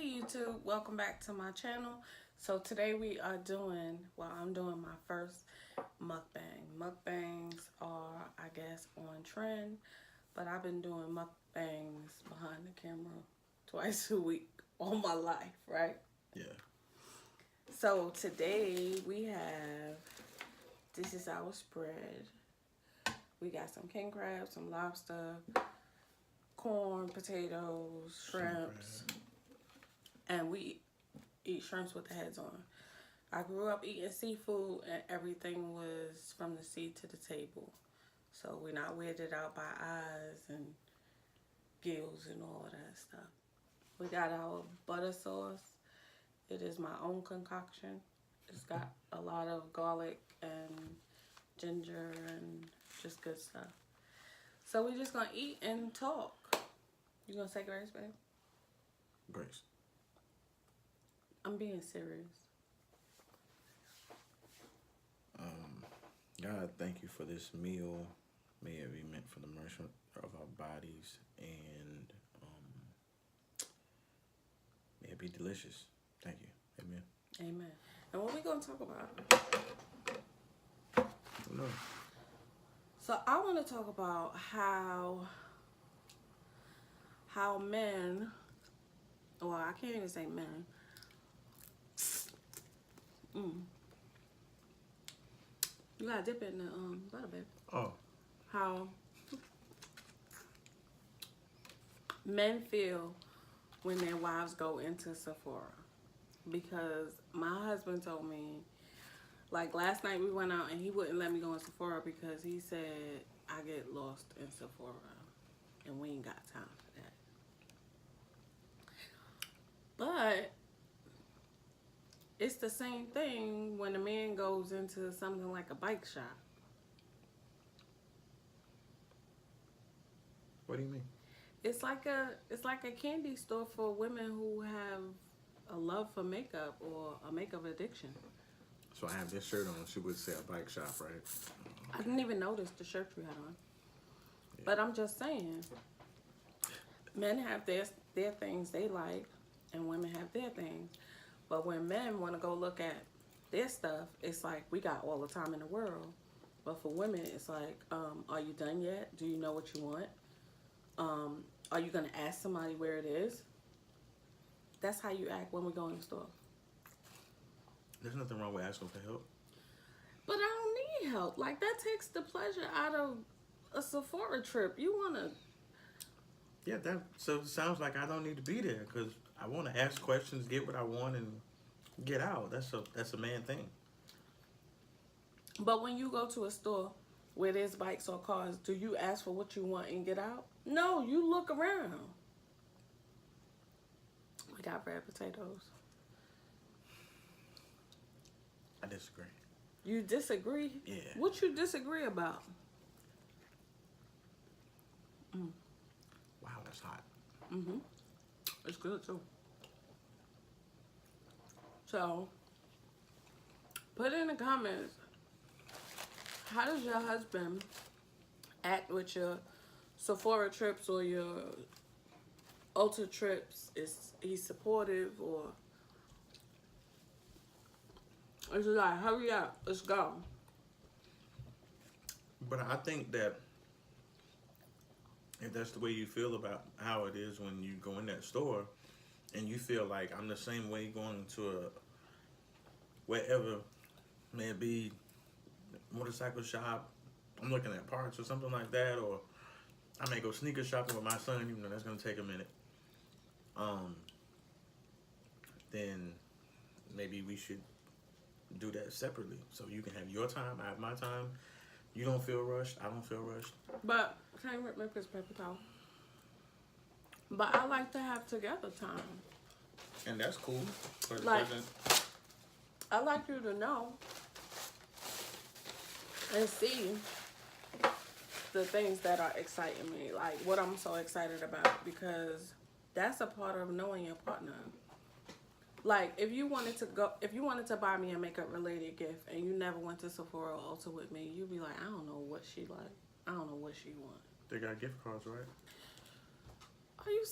Hey YouTube, welcome back to my channel. So today we are doing, I'm doing my first mukbang. Mukbangs are, I guess, on trend, but I've been doing mukbangs behind the camera twice a week all my life, right? Yeah. So today we have, this is our spread. We got some king crab, some lobster, corn, potatoes, shrimps, and we eat shrimps with the heads on. I grew up eating seafood and everything was from the sea to the table. So we're not weirded out by eyes and gills and all of that stuff. We got our butter sauce. It is my own concoction. It's got a lot of garlic and ginger and just good stuff. So we're just gonna eat and talk. You gonna say grace, babe? Grace. I'm being serious. God, thank you for this meal. May it be meant for the nourishment of our bodies, and may it be delicious. Thank you. Amen. Amen. And what we gonna talk about? No. So I want to talk about how men, well, I can't even say men. You gotta dip it in the butter, baby. Oh. How men feel when their wives go into Sephora. Because my husband told me, like last night we went out and he wouldn't let me go in Sephora because he said I get lost in Sephora and we ain't got time for that. But it's the same thing when a man goes into something like a bike shop. What do you mean? It's like a candy store for women who have a love for makeup or a makeup addiction. So I have this shirt on. She would say a bike shop, right? I didn't even notice the shirt you had on. Yeah. But I'm just saying, men have their things they like, and women have their things. But when men want to go look at their stuff, it's like we got all the time in the world. But for women, it's like, are you done yet? Do you know what you want? Are you going to ask somebody where it is? That's how you act when we go in the store. There's nothing wrong with asking for help. But I don't need help. Like, that takes the pleasure out of a Sephora trip. You want to... Yeah, so it sounds like I don't need to be there because I want to ask questions, get what I want, and get out. That's a man thing. But when you go to a store where there's bikes or cars, do you ask for what you want and get out? No, you look around. We got red potatoes. I disagree. You disagree? Yeah. What you disagree about? Wow, that's hot. It's good too. So, put in the comments, how does your husband act with your Sephora trips or your Ulta trips? Is he supportive or is he like, hurry up, let's go? But I think that if that's the way you feel about how it is when you go in that store and you feel like I'm the same way going to a wherever, may it be motorcycle shop, I'm looking at parts or something like that, or I may go sneaker shopping with my son, even though that's going to take a minute, then maybe we should do that separately. So you can have your time, I have my time. You don't feel rushed, I don't feel rushed. But, can you rip my paper towel? But I like to have together time. And that's cool. For the like, present. I like you to know and see the things that are exciting me, like what I'm so excited about, because that's a part of knowing your partner. Like, if you wanted to buy me a makeup related gift and you never went to Sephora or Ulta with me, you'd be like, I don't know what she like. I don't know what she want. They got gift cards, right? Are you...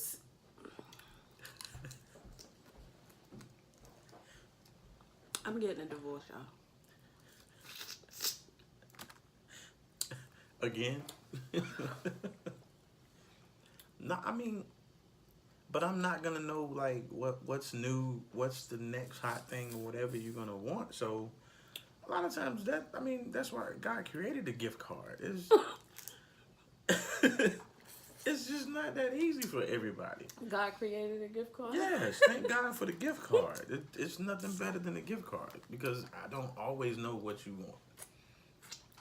I'm getting a divorce, y'all. Again? No, I mean, but I'm not gonna know like what's new, what's the next hot thing or whatever you're gonna want. So a lot of times that's why God created the gift card. It's just not that easy for everybody. God created a gift card. Yes, thank God for the gift card. It's nothing better than a gift card because I don't always know what you want.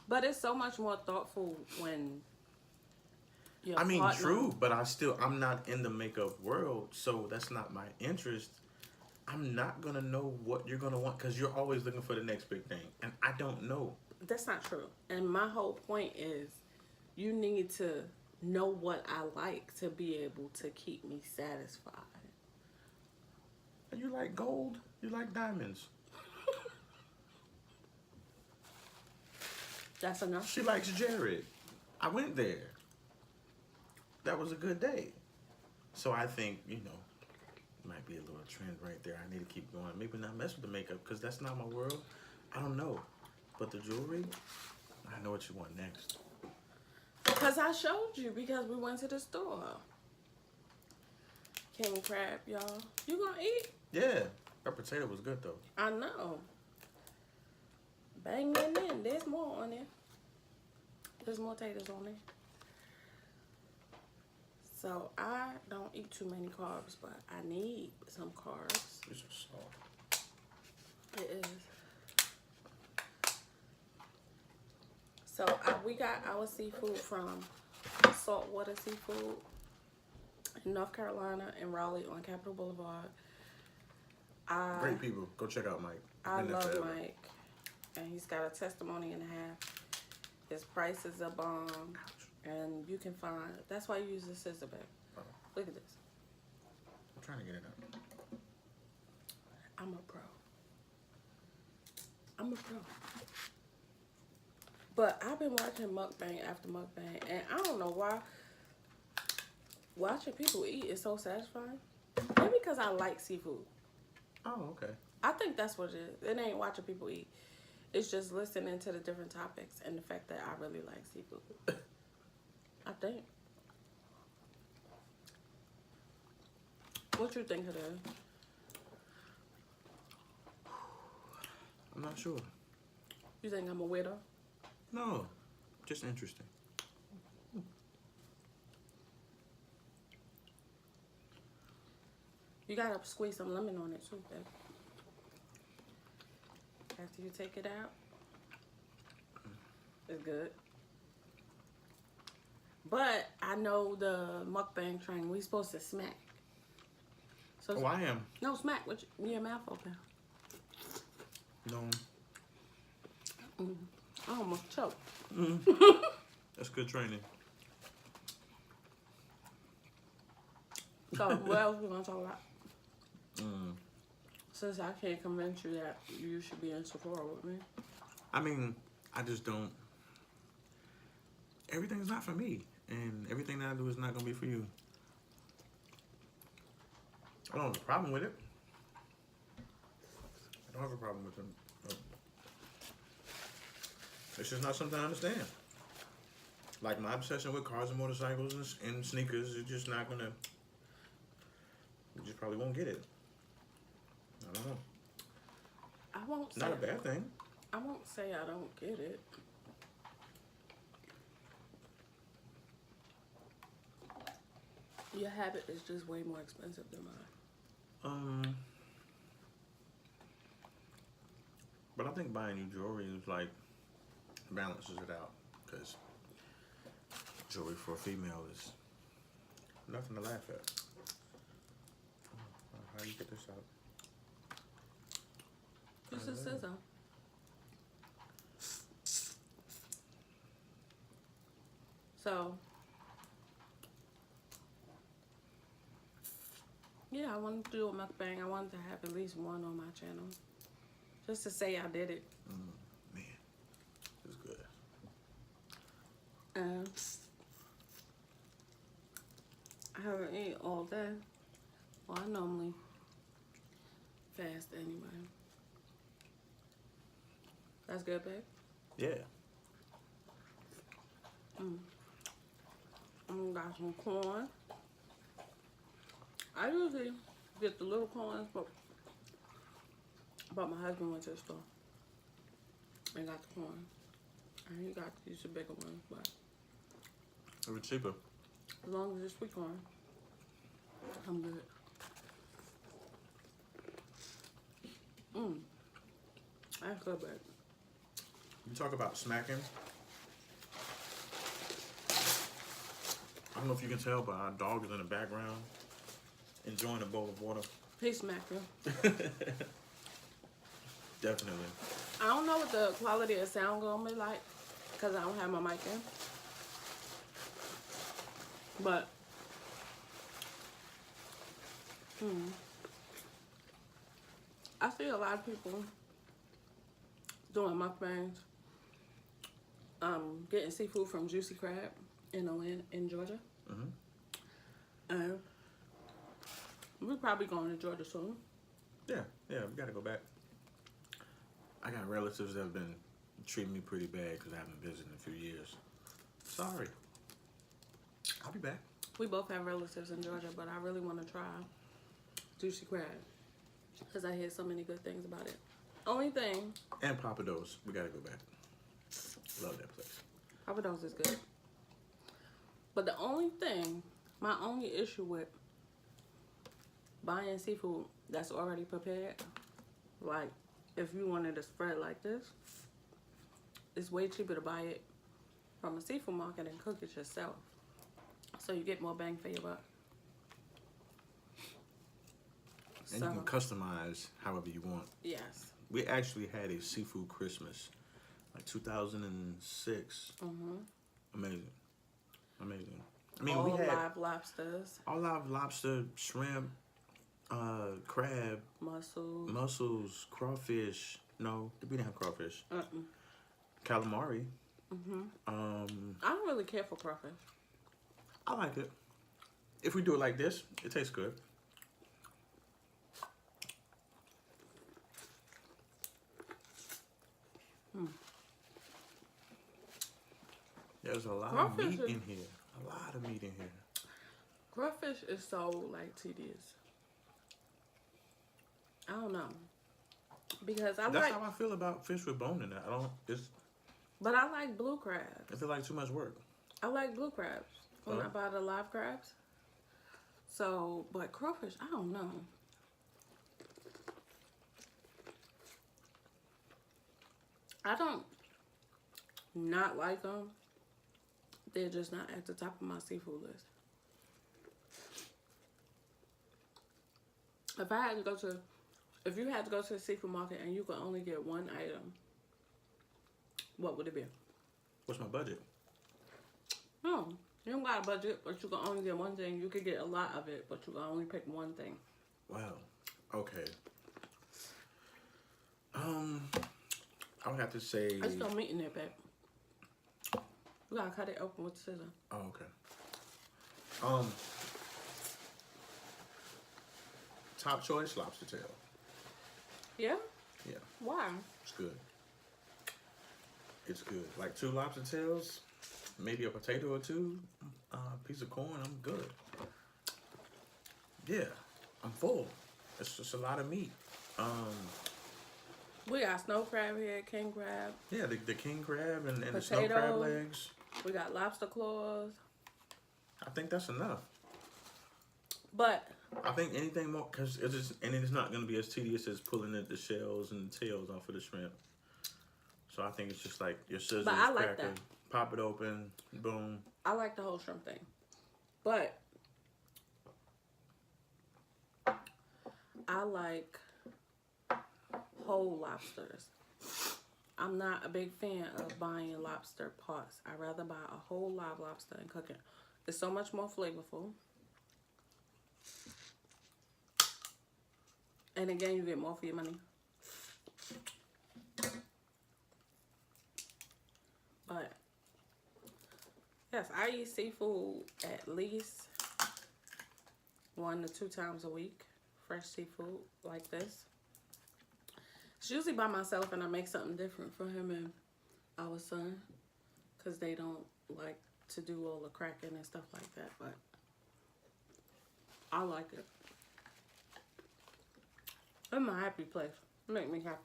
But it's so much more thoughtful when your I mean, partner... true, but I'm not in the makeup world, so that's not my interest. I'm not gonna know what you're gonna want because you're always looking for the next big thing, and I don't know. That's not true. And my whole point is, you need to know what I like to be able to keep me satisfied. You like gold? You like diamonds? That's enough. She likes Jared. I went there. That was a good day. So I think, might be a little trend right there. I need to keep going. Maybe not mess with the makeup because that's not my world. I don't know. But the jewelry, I know what you want next. Because I showed you because we went to the store. King crab, y'all. You gonna eat? Yeah. That potato was good though. I know. Bang that in. There's more on there. There's more taters on there. So I don't eat too many carbs, but I need some carbs. This is soft. It is. So we got our seafood from Saltwater Seafood in North Carolina in Raleigh on Capitol Boulevard. Great people. Go check out Mike. I love Mike. And he's got a testimony and a half. His prices are bomb. And you can find... That's why you use the scissor back. Oh. Look at this. I'm trying to get it up. I'm a pro. I'm a pro. But I've been watching mukbang after mukbang, and I don't know why watching people eat is so satisfying. Maybe because I like seafood. Oh, okay. I think that's what it is. It ain't watching people eat. It's just listening to the different topics and the fact that I really like seafood. I think. What you think of that? I'm not sure. You think I'm a weirdo? No, just interesting. You gotta squeeze some lemon on it too, babe. After you take it out, it's good. But I know the mukbang train, we supposed to smack. So Oh, I am. no, smack with your mouth open. No. I almost choked. That's good training. So what else we gonna talk about? Since I can't convince you that you should be in Sephora with me. I mean, I just don't. Everything's not for me, and everything that I do is not gonna be for you. I don't have a problem with it. I don't have a problem with them. It's just not something I understand. Like my obsession with cars and motorcycles and sneakers is just not gonna. You just probably won't get it. I don't know. I won't say Not a bad thing. I won't say I don't get it. Your habit is just way more expensive than mine. But I think buying new jewelry is like balances it out because jewelry for a female is nothing to laugh at. How do you get this out? Use a scissor. So, yeah, I wanted to do a mukbang. I wanted to have at least one on my channel. Just to say I did it. Man, it's good. I haven't eaten all day. Well, I normally fast anyway. That's good, babe. Yeah. Got some corn. I usually get the little corns, but my husband went to the store and got the corn. And he got these bigger ones, but It was cheaper. as long as it's sweet corn, I'm good. That's good, babe. You talk about smacking. I don't know if you can tell, but our dog is in the background enjoying a bowl of water. He smacked you. Definitely. I don't know what the quality of sound gonna be like because I don't have my mic in. But I see a lot of people doing mukbangs, getting seafood from Juicy Crab in Atlanta, in Georgia. And we're probably going to Georgia soon. Yeah, we gotta go back. I got relatives that have been treating me pretty bad because I haven't visited in a few years. Sorry. I'll be back. We both have relatives in Georgia, but I really want to try Juicy Crab because I hear so many good things about it. Only thing. And Papados. We gotta go back. Love that place. Papados is good. But the only thing, my only issue with buying seafood that's already prepared, like if you wanted to spread like this, it's way cheaper to buy it from a seafood market and cook it yourself. So you get more bang for your buck. And you can customize however you want. Yes. We actually had a seafood Christmas, like 2006. Amazing. I mean, all we had live lobsters, all live lobster, shrimp, crab, mussels, crawfish. No, we didn't have crawfish. Calamari. I don't really care for crawfish. I like it. If we do it like this, it tastes good. There's a lot of meat in here. A lot of meat in here. Crawfish is so like tedious. I don't know. Because That's how I feel about fish with bone in it. But I like blue crabs. I feel like too much work. I like blue crabs when I buy the live crabs. So, but crawfish, I don't know. I don't not like them. They're just not at the top of my seafood list. If you had to go to the seafood market and you could only get one item, what would it be? What's my budget? No, you don't got a budget, but you can only get one thing. You could get a lot of it, but you can only pick one thing. Wow. Okay. I would have to say. There's no meat in there, babe. You gotta cut it open with the scissors. Oh, okay. Top choice, lobster tail. Yeah? Yeah, Why? it's good. It's good. Like 2 lobster tails, maybe a potato or 2, piece of corn, I'm good. Yeah, I'm full. It's just a lot of meat. We got snow crab here, king crab. Yeah, the king crab and the snow crab legs. We got lobster claws. I think that's enough. But I think anything more, because it's not going to be as tedious as pulling the shells and the tails off of the shrimp. So I think it's just like your scissors, but I like cracker, that. pop it open, boom. I like the whole shrimp thing. But I like whole lobsters. I'm not a big fan of buying lobster parts. I'd rather buy a whole live lobster and cook it. It's so much more flavorful. And again, you get more for your money. But yes, I eat seafood at least 1 to 2 times a week. Fresh seafood like this. It's usually by myself, and I make something different for him and our son, because they don't like to do all the cracking and stuff like that, but I like it. It's my happy place. It make me happy.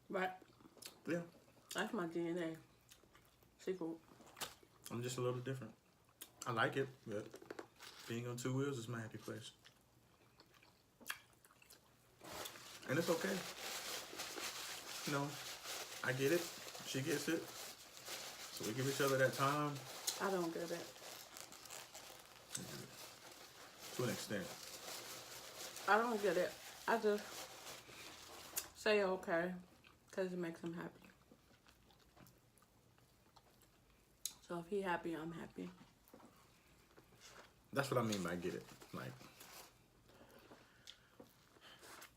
Right? Yeah. That's my DNA. Seafood. I'm just a little different. I like it, but being on two wheels is my happy place. And it's okay. You know, I get it. She gets it. So we give each other that time. I don't get it. To an extent. I don't get it. I just say okay, because it makes him happy. So if he happy, I'm happy. That's what I mean by get it. Like,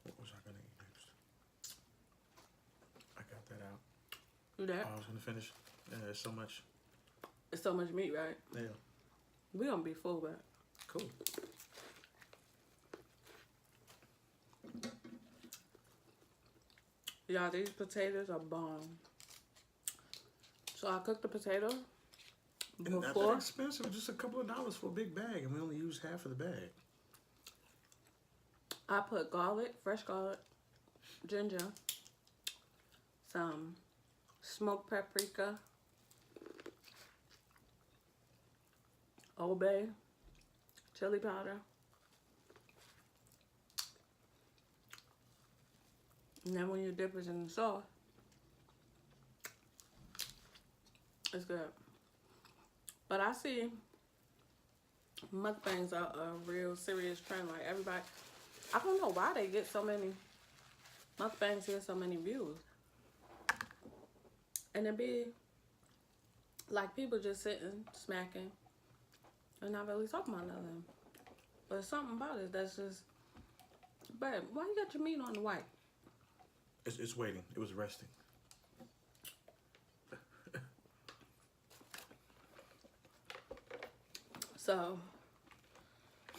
what was I gonna eat next? I got that out. Do that. I was gonna finish. Yeah, there's so much. It's so much meat, right? Yeah. We gonna be full, but Cool. y'all, these potatoes are bomb. So I cooked the potato And not that before. expensive, just a couple of dollars for a big bag, and we only use half of the bag. I put garlic, fresh garlic, ginger, some smoked paprika, Old Bay, chili powder, and then when you dip it in the sauce, it's good. But I see mukbangs are a real serious trend. Like everybody, I don't know why they get so many mukbangs, get so many views. And it be like people just sitting, smacking, and not really talking about nothing. But there's something about it that's just, babe, why you got your meat on the white? It's waiting. It was resting. So,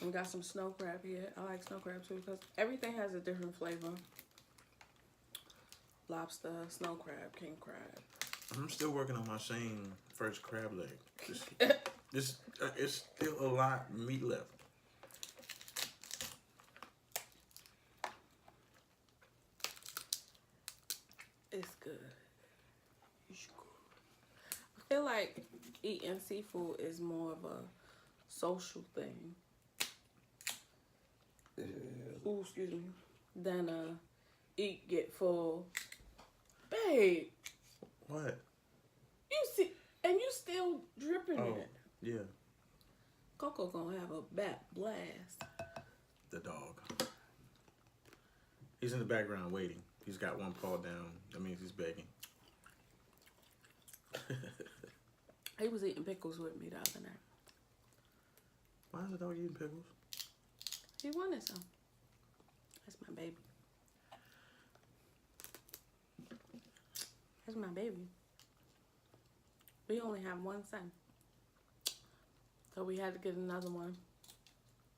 we got some snow crab here. I like snow crab too because everything has a different flavor. Lobster, snow crab, king crab. I'm still working on my same first crab leg. It's still a lot of meat left. It's good. It's good. I feel like eating seafood is more of a social thing. Ooh, excuse me. Than eat, get full. Babe, What? you see, and you still dripping Oh, it. yeah. Coco gonna have a back blast. The dog. He's in the background waiting. He's got one paw down. That means he's begging. He was eating pickles with me the other night. Why is the dog eating pickles? He wanted some. That's my baby. That's my baby. We only have one son. So we had to get another one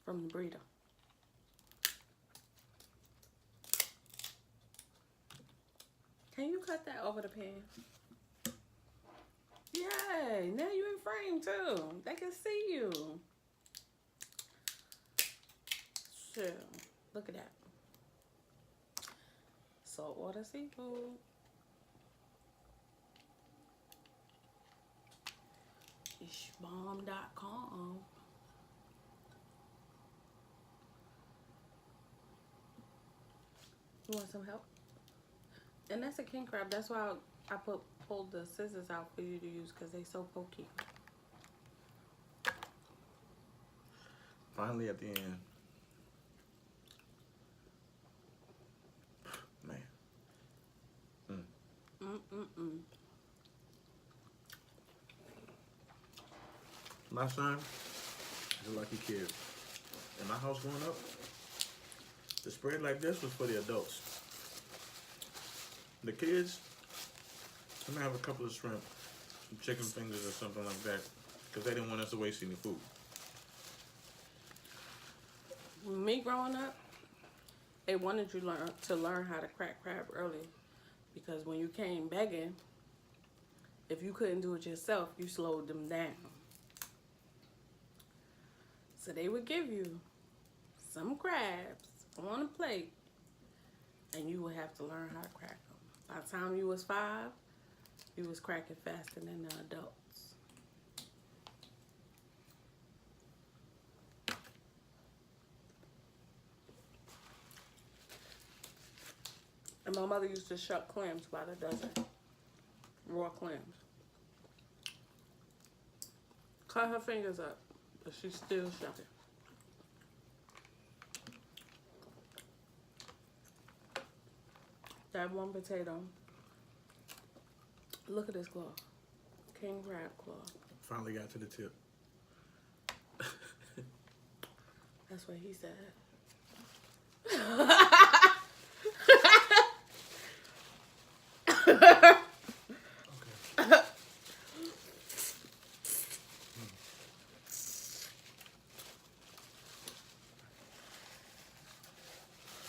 from the breeder. Can you cut that over the pan? Yay! Now you in frame too. They can see you. So, look at that. Saltwater seafood. Ishbomb.com. You want some help? And that's a king crab. That's why I pulled the scissors out for you to use because they so pokey. Finally at the end. Man. My son is a lucky kid. In my house growing up, the spread like this was for the adults. The kids, I'm gonna have a couple of shrimp, some chicken fingers or something like that, because they didn't want us to waste any food. Me growing up, They wanted you to learn how to crack crab early, because when you came begging, if you couldn't do it yourself, you slowed them down. So they would give you some crabs on a plate, and you would have to learn how to crack them. By the time you was 5, you was cracking faster than the adults. And my mother used to shuck clams by the dozen, raw clams. Cut her fingers up, but she's still shucking. That one potato. Look at this claw. King crab claw. Finally got to the tip. That's what he said.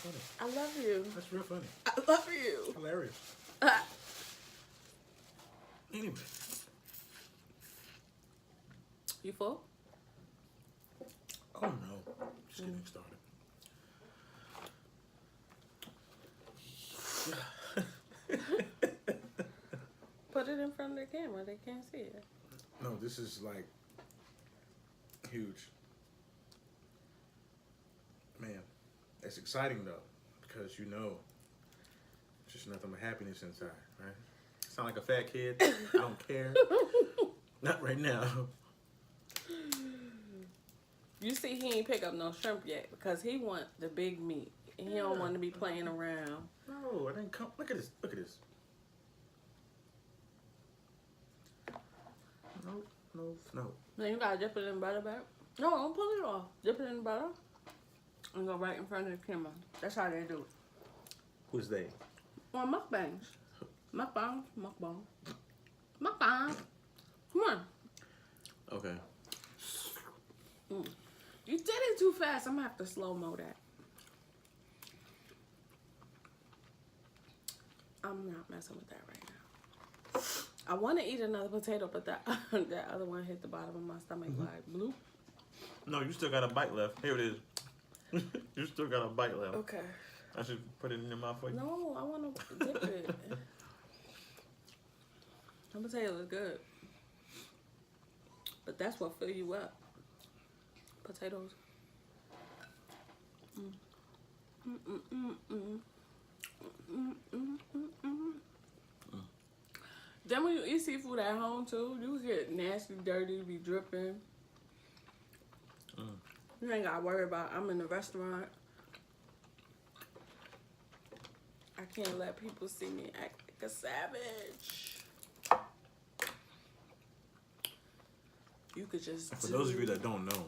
Funny. I love you. That's real funny. I love you. Hilarious. Anyway. You full? Oh no. Just getting started. Put it in front of the camera. They can't see it. No, this is like huge. Man, it's exciting though, because you know, it's just nothing but happiness inside, right? Sound like a fat kid? I don't care. Not right now. You see, he ain't pick up no shrimp yet because he want the big meat. And he don't want to be playing around. No, I didn't come. Look at this. Look at this. No. Then you gotta dip it in butter back. No, don't pull it off. Dip it in butter and go right in front of the camera. That's how they do it. Who's they? Well, mukbangs. Mukbang. Come on. Okay. You did it too fast. I'm gonna have to slow-mo that. I'm not messing with that right now. I want to eat another potato, but that other one hit the bottom of my stomach like bloop. No, you still got a bite left. Here it is. You still got a bite left. Okay. I should put it in your mouth for you. No, I want to dip it. The potato is good. But that's what fill you up. Potatoes. Then when you eat seafood at home too, you get nasty, dirty, be dripping. You ain't gotta worry about, I'm in a restaurant. I can't let people see me act like a savage. You could just For those of you that don't know,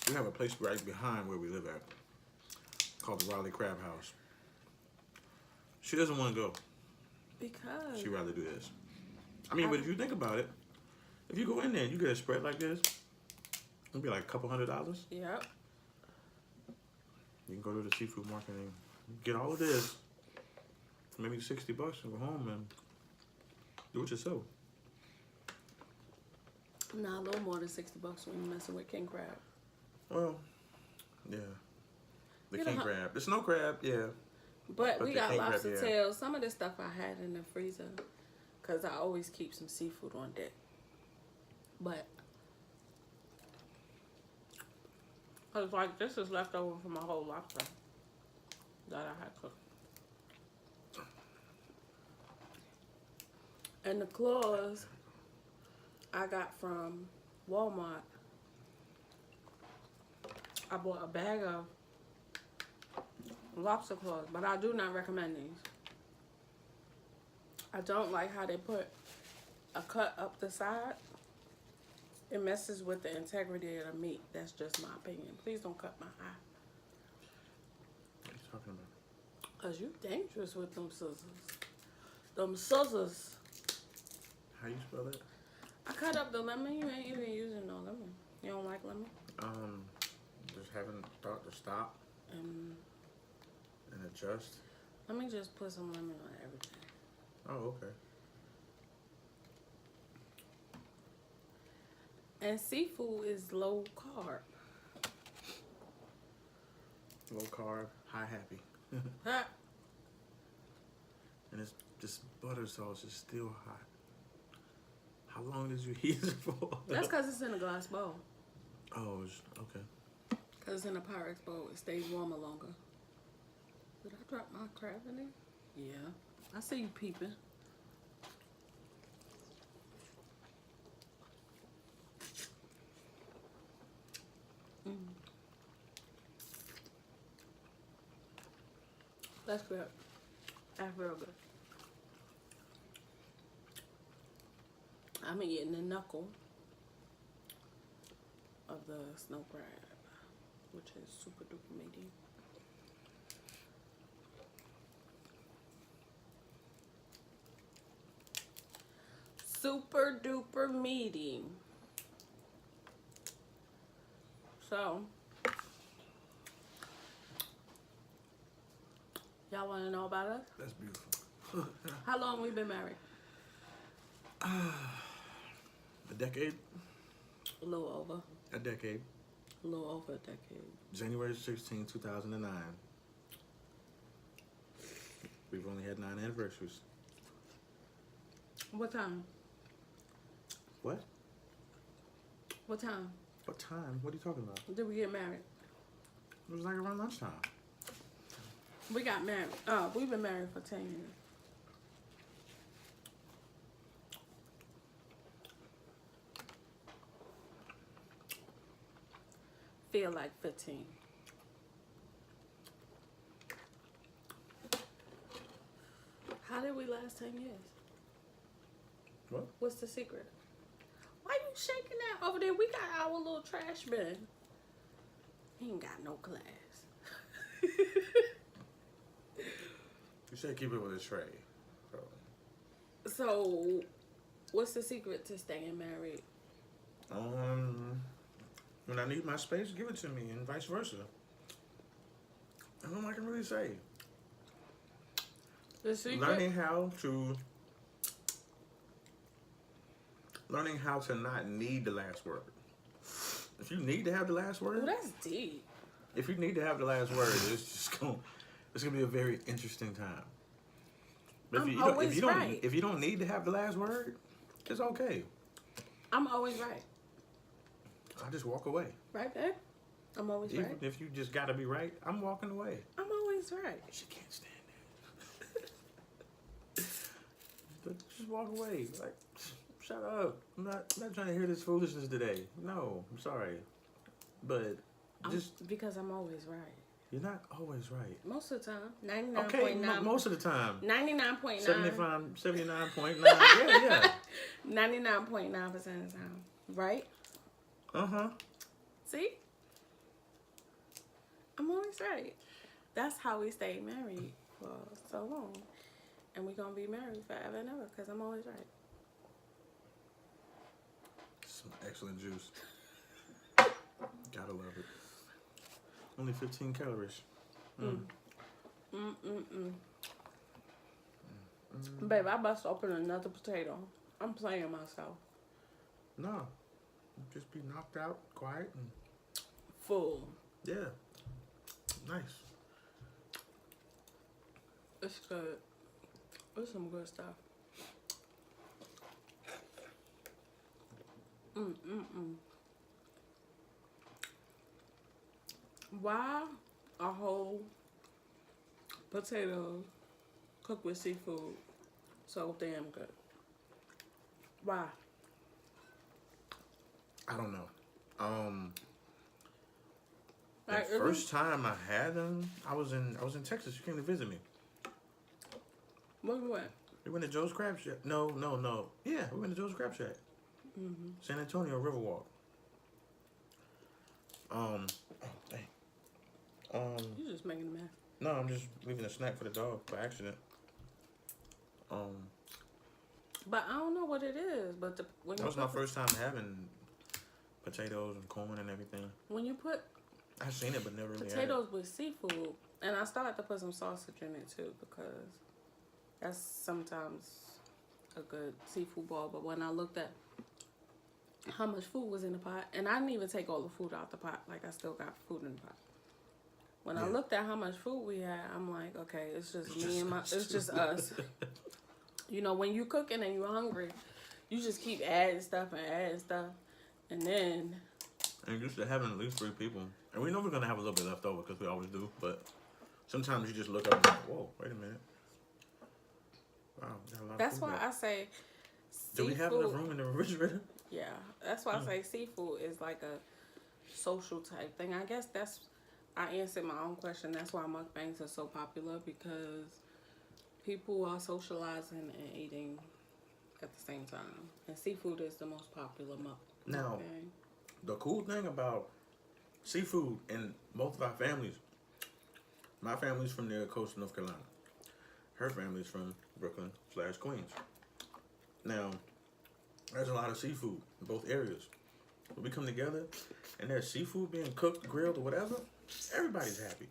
we have a place right behind where we live at called the Raleigh Crab House. She doesn't want to go. Because She'd rather do this. I mean, but if you think about it, if you go in there and you get a spread like this, it'll be like a couple $100. Yep. You can go to the seafood market and get all of this for maybe $60 and go home and do it yourself. Nah, a little more than $60 when you're messing with king crab. Well, yeah. The Get king crab. The snow crab, yeah. But we the got king crab, lobster yeah. tails. Some of this stuff I had in the freezer because I always keep some seafood on deck. But cause like this is left over from my whole lobster that I had cooked. And the claws I got from Walmart. I bought a bag of lobster claws, but I do not recommend these. I don't like how they put a cut up the side. It messes with the integrity of the meat. That's just my opinion. Please don't cut my eye. What are you talking about? Cause you dangerous with them scissors. Them scissors. How you spell that? I cut up the lemon. You ain't even using no lemon. You don't like lemon? Just haven't thought to stop. adjust. Let me just put some lemon on everything. Oh, okay. And seafood is low carb. Low carb, high happy. Ha. And this butter sauce is still hot. How long did you heat it for? That's because it's in a glass bowl. Oh, okay. Because it's in a Pyrex bowl. It stays warmer longer. Did I drop my crab in there? Yeah. I see you peeping. That's good. That's real good. I'm eating the knuckle of the snow crab, which is super duper meaty. Super duper meaty. So, y'all want to know about us? That's beautiful. How long we been married? A decade? A little over. A decade. A little over a decade. January 16, 2009. We've only had 9 anniversaries. What time? What? What time What time? What are you talking about? did we get married? It was like around lunchtime. We got married. We've been married for 10 years. Feel like 15. How did we last 10 years? What? What's the secret? Why you shaking that over there? We got our little trash bin. He ain't got no class. You said keep it with a tray. So, what's the secret to staying married? When I need my space, give it to me, and vice versa. That's all I can really say. The secret? Learning how to not need the last word. If you need to have the last word, Well, that's deep. if you need to have the last word, it's gonna be a very interesting time. But right. if you don't need to have the last word, it's okay. I'm always right. I just walk away. Right there? I'm always Even right. if you just gotta be right, I'm walking away. I'm always right. She can't stand that. But just walk away. Like, shut up. I'm not trying to hear this foolishness today. No, I'm sorry. But Because I'm always right. you're not always right. Most of the time. 99.9. Okay, most of the time. 99.9. 79.9. Yeah. 99.9% of the time. Right? Uh-huh. See? I'm always right. That's how we stayed married for so long. And we're going to be married forever and ever because I'm always right. Some excellent juice. Gotta love it. Only 15 calories. Babe, I must open another potato. I'm playing myself. No. Just be knocked out, quiet, and Full. yeah. Nice. It's good. It's some good stuff. Why a whole potato cooked with seafood so damn good? Why? I don't know. The Like, first time I had them, I was in Texas. You came to visit me. Where we went? We went to Joe's Crab Shack. No. Yeah, we went to Joe's Crab Shack. San Antonio Riverwalk. Dang. You just making a mess. No, I'm just leaving a snack for the dog by accident. But I don't know what it is. But when That was my first time having potatoes and corn and everything. When you put I've seen it, but never really potatoes with seafood. And I started to put some sausage in it too because that's sometimes a good seafood ball. But when I looked at how much food was in the pot, and I didn't even take all the food out the pot, like I still got food in the pot. When I looked at how much food we had, I'm like, okay, it's just us. You know, when you cooking and you're hungry, you just keep adding stuff, and then. And used to having at least 3 people, and we know we're gonna have a little bit left over because we always do. But sometimes you just look up and like, whoa, wait a minute. Wow, we got a lot That's of food why left. I say. Do we have enough room in the refrigerator? Yeah, that's why I say seafood is like a social type thing. I guess I answered my own question. That's why mukbangs are so popular because people are socializing and eating at the same time. And seafood is the most popular Now, mukbang. the cool thing about seafood in both of our families, my family's from near the coast of North Carolina. Her family's from Brooklyn/Queens. Now, there's a lot of seafood in both areas. When we come together and there's seafood being cooked, grilled, or whatever, everybody's happy.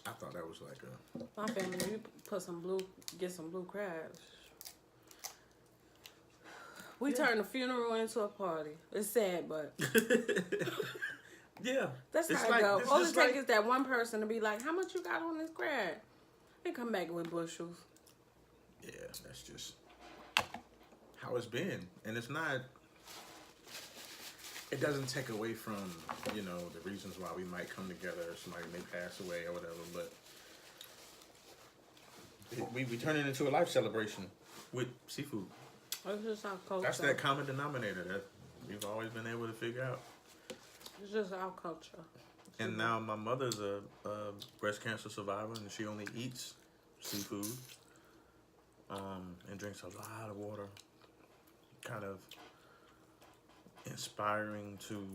I thought that was like a... My family, we get some blue crabs. We turn a funeral into a party. It's sad, but yeah. that's it's how like, it goes. it's All it just takes like- is that one person to be like, how much you got on this crab? They come back with bushels. Yeah, that's just how it's been. And it's not... It doesn't take away from, you know, the reasons why we might come together or somebody may pass away or whatever, but we turn it into a life celebration with seafood. It's just our culture. That's that common denominator that we've always been able to figure out. It's just our culture. And now my mother's a breast cancer survivor, and she only eats seafood and drinks a lot of water. Kind of inspiring to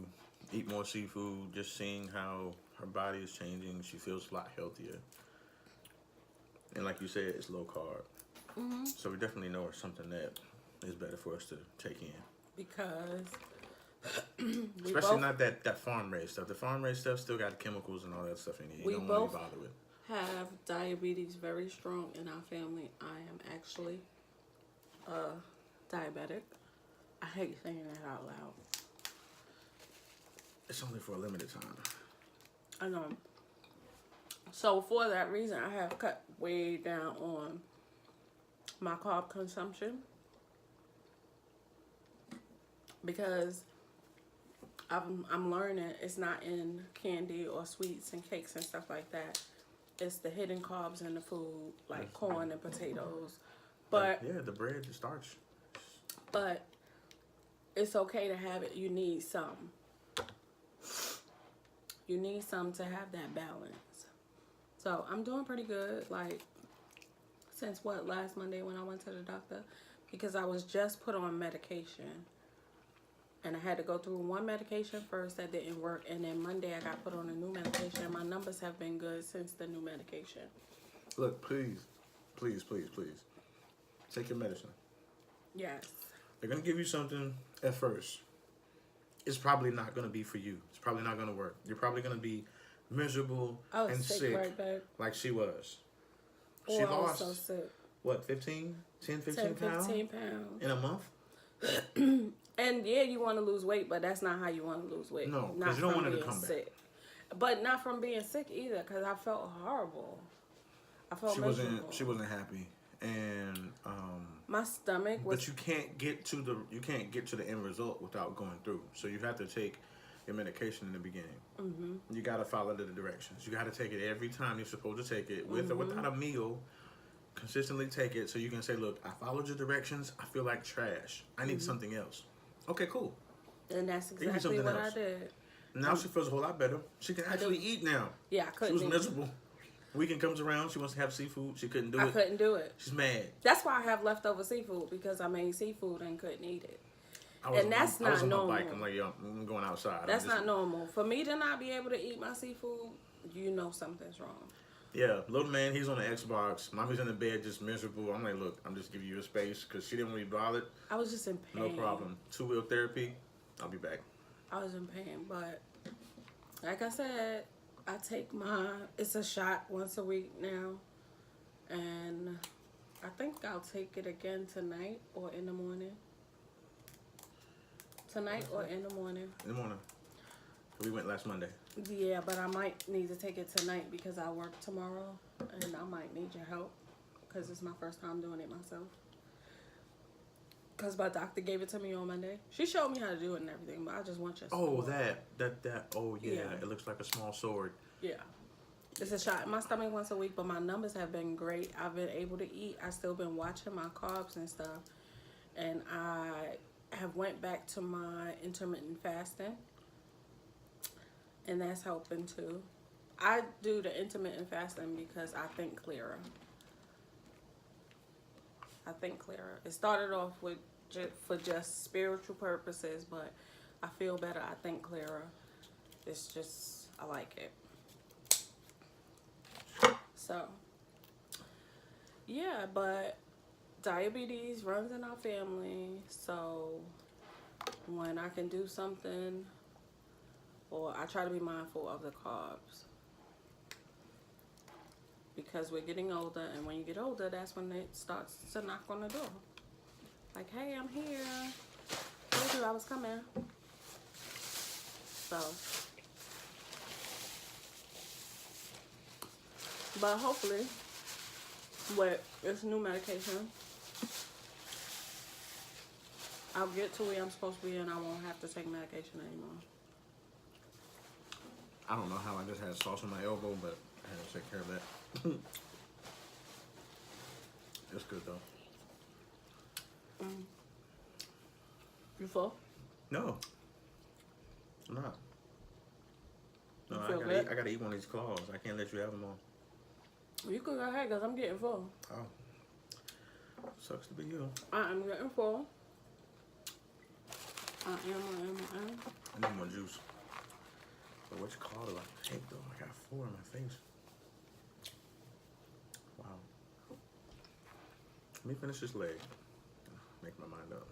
eat more seafood, just seeing how her body is changing. She feels a lot healthier. And like you said, it's low carb. Mm-hmm. So we definitely know it's something that is better for us to take in. Because Especially not that farm raised stuff. The farm raised stuff still got chemicals and all that stuff in it. You don't want to be bothered with. Have diabetes very strong in our family. I am actually diabetic. I hate saying that out loud. It's only for a limited time. I know. So for that reason, I have cut way down on my carb consumption because I'm learning it's not in candy or sweets and cakes and stuff like that. It's the hidden carbs in the food, like corn and potatoes. But yeah, the bread, the starch. But it's okay to have it. You need some. You need some to have that balance. So I'm doing pretty good. Like since last Monday when I went to the doctor, because I was just put on medication. And I had to go through one medication first that didn't work. And then Monday I got put on a new medication. And my numbers have been good since the new medication. Look, please, please, please, please. Take your medicine. Yes. They're going to give you something at first. It's probably not going to be for you. It's probably not going to work. You're probably going to be miserable and sick right back. like she was. Oh, She I was lost, so sick. what, 15 pounds? 15 pounds. In a month? And yeah, you want to lose weight, but that's not how you want to lose weight. No, not because you don't from want it to being come back. sick. But not from being sick either, because I felt horrible. I felt miserable. She wasn't happy. And my stomach was. but you can't get to the end result without going through. So you have to take your medication in the beginning. Mm-hmm. You got to follow the directions. You got to take it every time you're supposed to take it, with or without a meal. Consistently take it so you can say, look, I followed your directions. I feel like trash. I need something else. Okay, cool. And that's Give me exactly something what else. I did. Now she feels a whole lot better. She can actually eat now. Yeah, I couldn't. She was miserable. Weekend comes around. She wants to have seafood. She couldn't do it. I couldn't do it. She's mad. That's why I have leftover seafood, because I made seafood and couldn't eat it. I was not on normal. my bike. I'm like, yo, I'm going outside. That's not normal. For me to not be able to eat my seafood, you know something's wrong. Yeah, little man, he's on the Xbox. Mommy's in the bed, just miserable. I'm like, look, I'm just giving you a space because she didn't want to be bothered. I was just in pain. No problem. 2-wheel therapy. I'll be back. I was in pain, but Like I said, I take it's a shot once a week now. And I think I'll take it again tonight or in the morning. Tonight or in the morning. In the morning. We went last Monday. Yeah, but I might need to take it tonight because I work tomorrow. And I might need your help because it's my first time doing it myself. Because my doctor gave it to me on Monday. She showed me how to do it and everything, but I just want your support. Oh, yeah. It looks like a small sword. Yeah. It's a shot in my stomach once a week, but my numbers have been great. I've been able to eat. I've still been watching my carbs and stuff. And I have went back to my intermittent fasting. And that's helping too. I do the intermittent fasting because I think clearer. It started off with for just spiritual purposes, but I feel better. I think clearer. It's just, I like it. So, yeah, but diabetes runs in our family. So, when I can do something, or I try to be mindful of the carbs. Because we're getting older, and when you get older, that's when it starts to knock on the door. Like, hey, I'm here. Told you I was coming. So, but hopefully, with this new medication, I'll get to where I'm supposed to be, and I won't have to take medication anymore. I don't know how I just had sauce on my elbow, but I had to take care of that. It's good though. You full? No, I'm not. No, You feel good? I gotta eat one of these claws. I can't let you have them all. You could go ahead, because I'm getting full. Oh, sucks to be you. I am getting full. I am. I need more juice. But which claw do I take though? I got 4 in my face. Wow. Let me finish this leg. Make my mind up.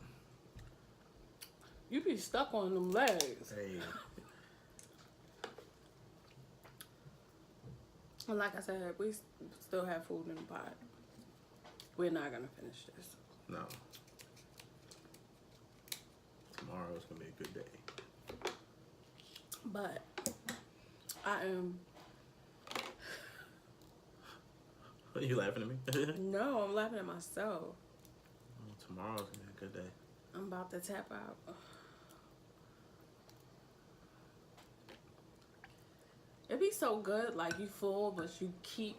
You be stuck on them legs. Hey. And like I said, we still have food in the pot. We're not going to finish this. No. Tomorrow's going to be a good day. But I am... Are you laughing at me? No, I'm laughing at myself. Tomorrow's going to be a good day. I'm about to tap out. It'd be so good, like you full, but you keep...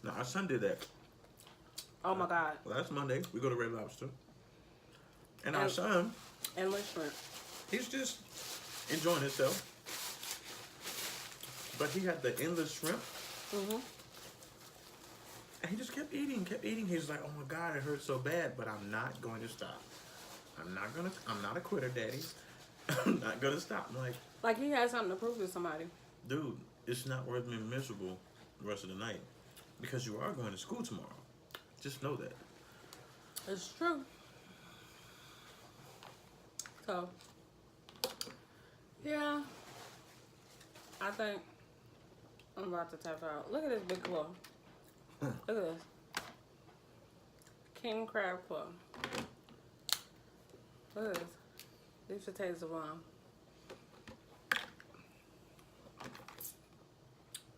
Now, our son did that. Oh my God. Last Monday, we go to Red Lobster. And our son... Endless shrimp. He's just enjoying himself. But he had the endless shrimp. Mm-hmm. And he just kept eating. He's like, oh my God, it hurts so bad, but I'm not going to stop. I'm not a quitter, Daddy. I'm not going to stop. I'm like he had something to prove to somebody. dude, it's not worth being miserable the rest of the night. Because you are going to school tomorrow. Just know that. It's true. So, yeah. I think I'm about to tap out. Look at this big claw. Look at this. King crab claw. Look at this. These potatoes are bomb.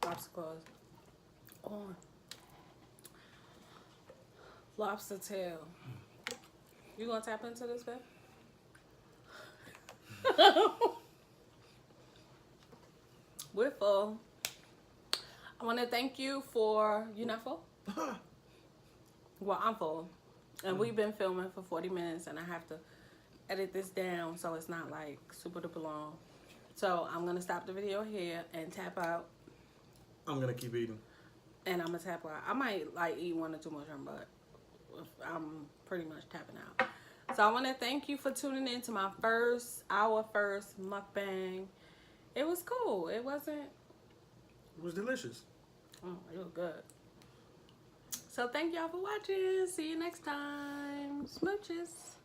Lobster claws. Oh. Lobster tail. You gonna tap into this, babe? We're full. I want to thank you for... You not full? Well, I'm full. And we've been filming for 40 minutes, and I have to edit this down so it's not like super duper long. So I'm going to stop the video here and tap out. I'm going to keep eating. And I'm going to tap out. I might like eat 1 or 2 more shrimp, but I'm pretty much tapping out. So I want to thank you for tuning in to my our first mukbang. It was cool. It wasn't... It was delicious. Oh, it was good. So thank y'all for watching. See you next time. Smooches.